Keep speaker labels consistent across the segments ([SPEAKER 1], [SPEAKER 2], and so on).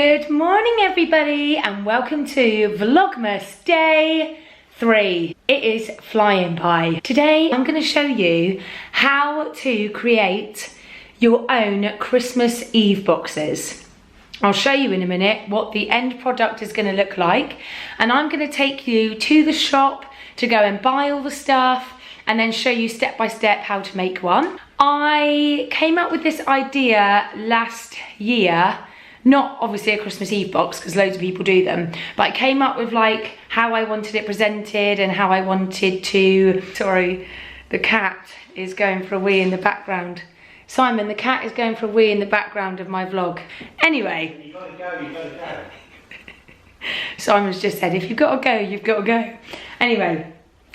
[SPEAKER 1] Good morning everybody and welcome to Vlogmas Day 3. It is flying by. Today I'm going to show you how to create your own Christmas Eve boxes. I'll show you in a minute what the end product is going to look like, and I'm going to take you to the shop to go and buy all the stuff and then show you step by step how to make one. I came up with this idea last year. Not obviously a Christmas Eve box because loads of people do them, but I came up with like how I wanted it presented and how I wanted to, sorry, the cat is going for a wee in the background. Simon, the cat is going for a wee in the background of my vlog. Anyway. You've got to go, you've got to go. Simon's just said, if you've got to go, you've got to go. Anyway,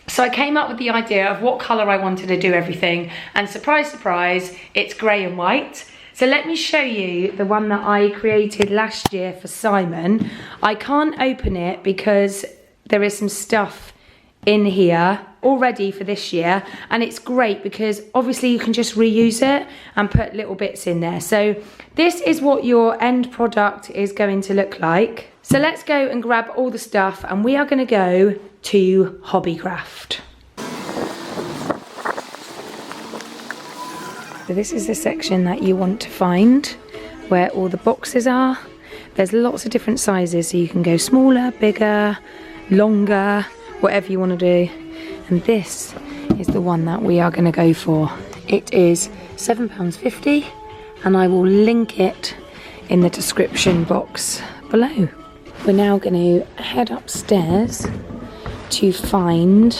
[SPEAKER 1] so I came up with the idea of what colour I wanted to do everything, and surprise, surprise, it's grey and white. So let me show you the one that I created last year for Simon. I can't open it because there is some stuff in here already for this year, and it's great because obviously you can just reuse it and put little bits in there. So this is what your end product is going to look like. So let's go and grab all the stuff and we are going to go to Hobbycraft. So this is the section that you want to find where all the boxes are. There's lots of different sizes, so you can go smaller, bigger, longer, whatever you want to do. And this is the one that we are going to go for. It is £7.50 and I will link it in the description box below. We're now going to head upstairs to find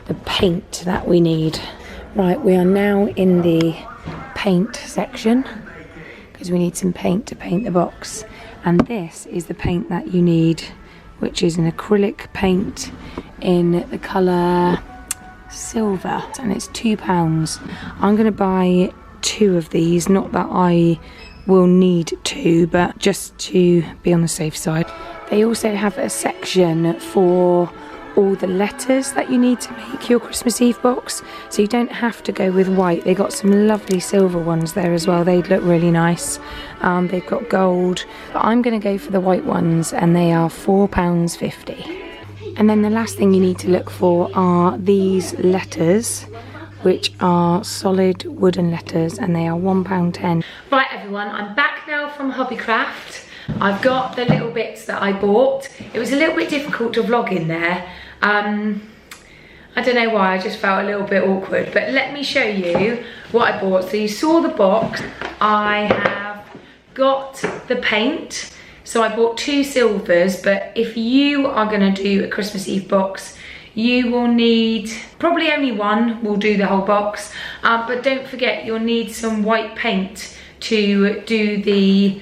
[SPEAKER 1] the paint that we need. Right, we are now in the paint section because we need some paint to paint the box, and this is the paint that you need, which is an acrylic paint in the colour silver, and it's £2. I'm going to buy 2 of these, not that I will need 2, but just to be on the safe side. They also have a section for all the letters that you need to make your Christmas Eve box, so you don't have to go with white. They got some lovely silver ones there as well. They look really nice. They've got gold, but I'm going to go for the white ones, and they are £4.50. And then the last thing you need to look for are these letters, which are solid wooden letters, and they are £1.10. Right everyone, I'm back now from Hobbycraft. I've got the little bits that I bought. It was a little bit difficult to vlog in there. I don't know why, I just felt a little bit awkward, but let me show you what I bought. So you saw the box. I have got the paint. So I bought 2 silvers, but if you are going to do a Christmas Eve box, you will need, probably only one will do the whole box, but don't forget you'll need some white paint to do the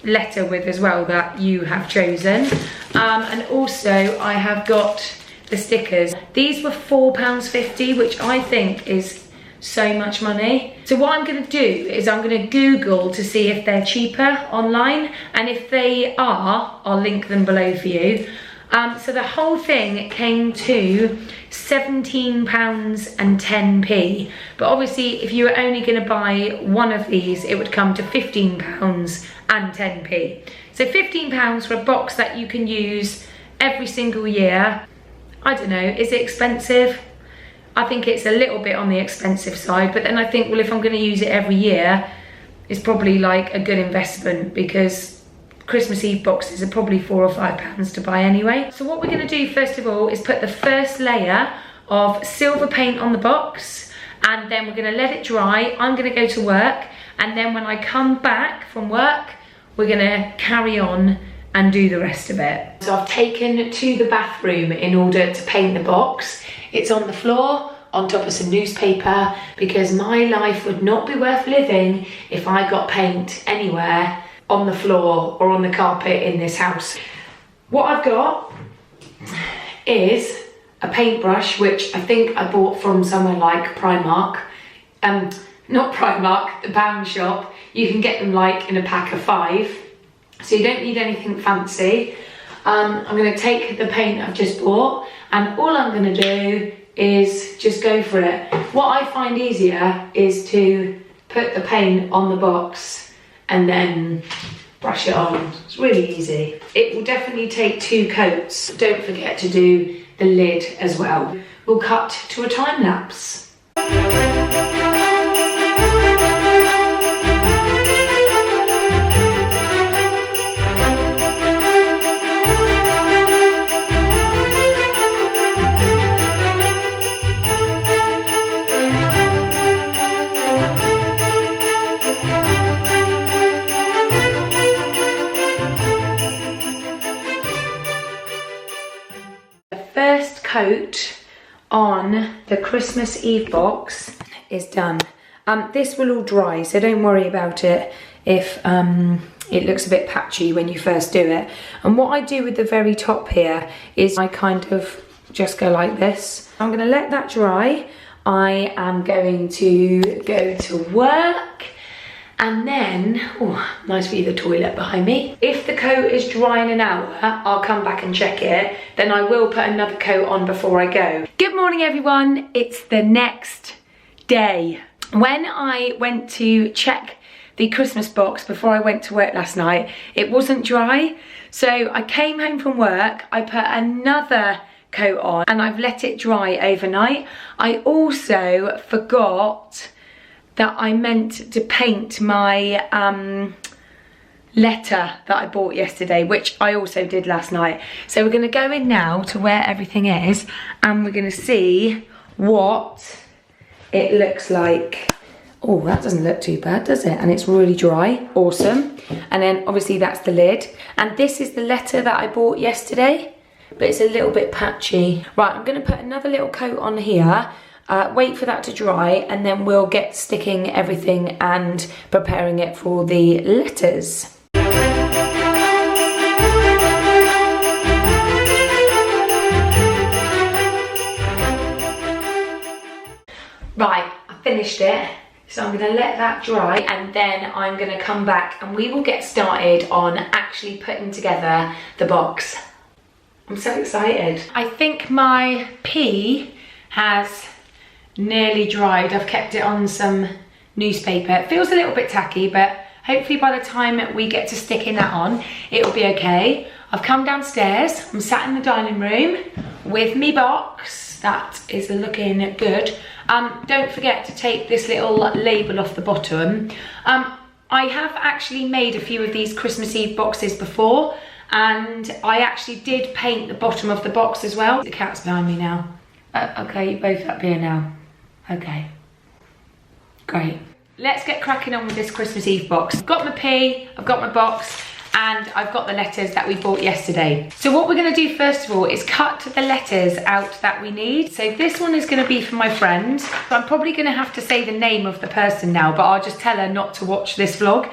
[SPEAKER 1] letter with as well that you have chosen. And also I have got the stickers. These were £4.50, which I think is so much money. So what I'm going to do is I'm going to Google to see if they're cheaper online, and if they are, I'll link them below for you. So the whole thing came to £17.10, but obviously if you were only going to buy one of these, it would come to £15.10. So £15 for a box that you can use every single year. I don't know, is it expensive? I think it's a little bit on the expensive side, but then I think, well, if I'm going to use it every year, it's probably like a good investment, because Christmas Eve boxes are probably £4 or £5 to buy anyway. So what we're going to do first of all is put the first layer of silver paint on the box, and then we're going to let it dry. I'm going to go to work, and then when I come back from work, we're going to carry on and do the rest of it. So I've taken to the bathroom in order to paint the box. It's on the floor on top of some newspaper, because my life would not be worth living if I got paint anywhere on the floor or on the carpet in this house. What I've got is a paintbrush, which I think I bought from somewhere like Primark. Not Primark, the pound shop. You can get them like in a pack of 5. So you don't need anything fancy. I'm going to take the paint I've just bought, and all I'm going to do is just go for it. What I find easier is to put the paint on the box and then brush it on. It's really easy. It will definitely take 2 coats. Don't forget to do the lid as well. We'll cut to a time lapse. First coat on the Christmas Eve box is done. This will all dry, so don't worry about it if it looks a bit patchy when you first do it. And what I do with the very top here is I kind of just go like this. I'm going to let that dry. I am going to go to work. And then, oh, nice view of the toilet behind me. If the coat is dry in an hour, I'll come back and check it. Then I will put another coat on before I go. Good morning, everyone. It's the next day. When I went to check the Christmas box before I went to work last night, it wasn't dry. So I came home from work, I put another coat on and I've let it dry overnight. I also forgot that I meant to paint my letter that I bought yesterday, which I also did last night. So we're gonna go in now to where everything is and we're gonna see what it looks like. Oh, that doesn't look too bad, does it? And it's really dry, awesome. And then obviously that's the lid. And this is the letter that I bought yesterday, but it's a little bit patchy. Right, I'm gonna put another little coat on here. Wait for that to dry and then we'll get sticking everything and preparing it for the letters. Right, I finished it. So I'm going to let that dry and then I'm going to come back and we will get started on actually putting together the box. I'm so excited. I think my pea has nearly dried. I've kept it on some newspaper. It feels a little bit tacky, but hopefully by the time we get to sticking that on, it'll be okay. I've come downstairs. I'm sat in the dining room with me box. That is looking good. Don't forget to take this little label off the bottom. I have actually made a few of these Christmas Eve boxes before, and I actually did paint the bottom of the box as well. The cat's behind me now. Okay, you're both up here now. Okay, great. Let's get cracking on with this Christmas Eve box. I've got my pea, I've got my box, and I've got the letters that we bought yesterday. So what we're gonna do first of all is cut the letters out that we need. So this one is gonna be for my friend. So I'm probably gonna have to say the name of the person now, but I'll just tell her not to watch this vlog.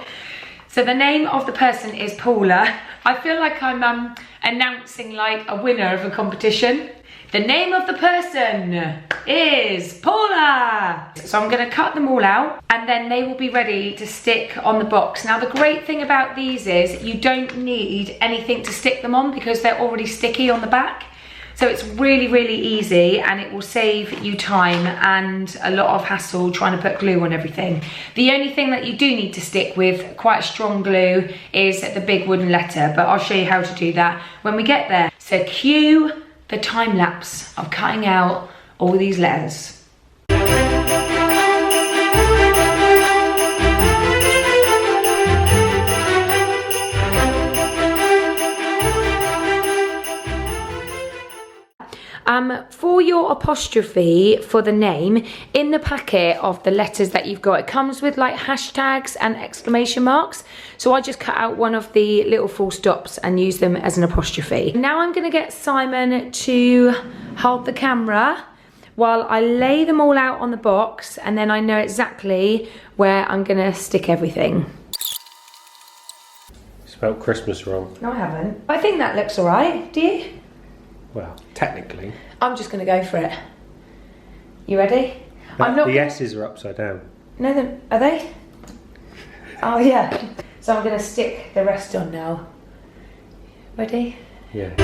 [SPEAKER 1] So the name of the person is Paula. I feel like I'm announcing like a winner of a competition. The name of the person is Paula. So I'm gonna cut them all out and then they will be ready to stick on the box. Now the great thing about these is you don't need anything to stick them on because they're already sticky on the back. So it's really, really easy and it will save you time and a lot of hassle trying to put glue on everything. The only thing that you do need to stick with quite a strong glue is the big wooden letter, but I'll show you how to do that when we get there. So cue the time lapse of cutting out all these letters. For your apostrophe for the name, in the packet of the letters that you've got, it comes with like hashtags and exclamation marks. So I just cut out one of the little full stops and use them as an apostrophe. Now I'm gonna get Simon to hold the camera while I lay them all out on the box, and then I know exactly where I'm gonna stick everything.
[SPEAKER 2] Spelled Christmas wrong.
[SPEAKER 1] No, I haven't. I think that looks all right, do you?
[SPEAKER 2] Well, technically.
[SPEAKER 1] I'm just going to go for it. You ready?
[SPEAKER 2] I'm not. The S's are upside down.
[SPEAKER 1] No, then, are they? Oh, yeah. So I'm going to stick the rest on now. Ready?
[SPEAKER 2] Yeah.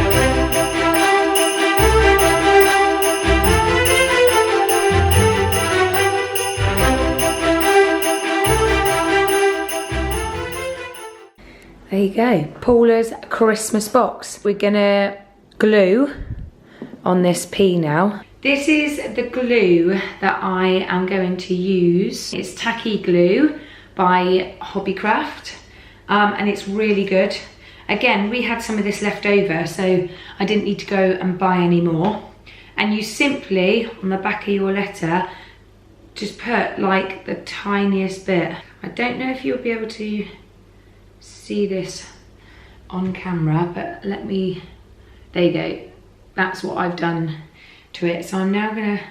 [SPEAKER 1] There you go, Paula's Christmas box. We're gonna glue on this P now. This is the glue that I am going to use. It's tacky glue by Hobbycraft, and it's really good. Again, we had some of this left over, so I didn't need to go and buy any more. And you simply, on the back of your letter, just put like the tiniest bit. I don't know if you'll be able to see this on camera, but let me, there you go. That's what I've done to it. So I'm now gonna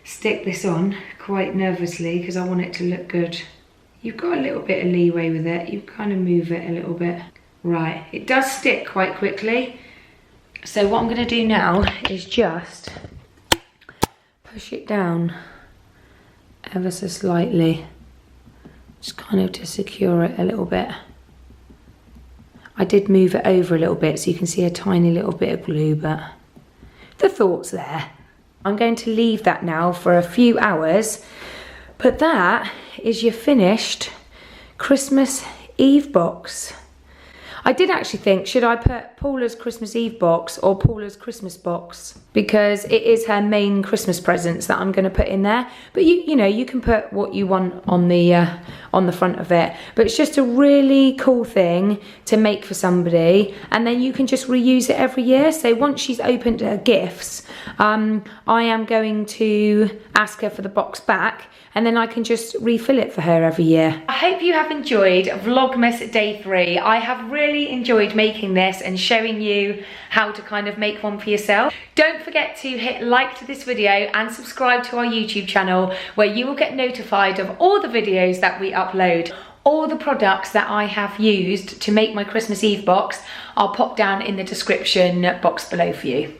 [SPEAKER 1] stick this on quite nervously because I want it to look good. You've got a little bit of leeway with it. You kind of move it a little bit. Right, it does stick quite quickly. So what I'm gonna do now is just push it down ever so slightly. Just kind of to secure it a little bit. I did move it over a little bit so you can see a tiny little bit of glue, but the thought's there. I'm going to leave that now for a few hours, but that is your finished Christmas Eve box. I did actually think, should I put Paula's Christmas Eve box or Paula's Christmas box? Because it is her main Christmas presents that I'm going to put in there. But you know, you can put what you want on the front of it. But it's just a really cool thing to make for somebody, and then you can just reuse it every year. So once she's opened her gifts, I am going to ask her for the box back, and then I can just refill it for her every year. I hope you have enjoyed Vlogmas Day 3. I have really enjoyed making this and showing you how to kind of make one for yourself. Don't forget to hit like to this video and subscribe to our YouTube channel, where you will get notified of all the videos that we upload. All the products that I have used to make my Christmas Eve box, I'll pop down in the description box below for you.